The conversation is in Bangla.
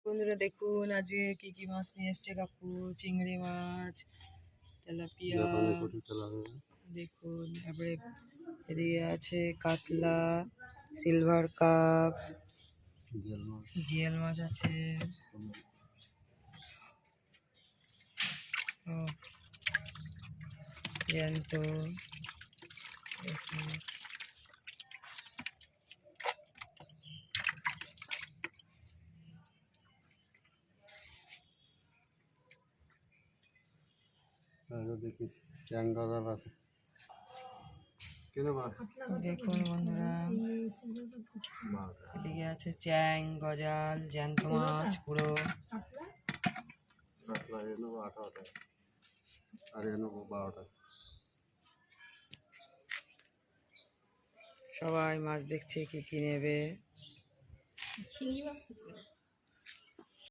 বন্ধুরা দেখুন আজকে কি কি মাছ নিয়ে এসছে কাকু। চিংড়ি মাছ, তেলাপিয়া, দেখুন। তারপরে এদিকে আছে কাতলা, সিলভার কাপ, জিয়াল মাছ আছে, জ্যান্ত। দেখুন দেখুন বন্ধুরা, এদিকে আছে চ্যাং, গজাল, জ্যান্ত মাছ পুরো। সবাই মাছ দেখছে কি কি নেবে।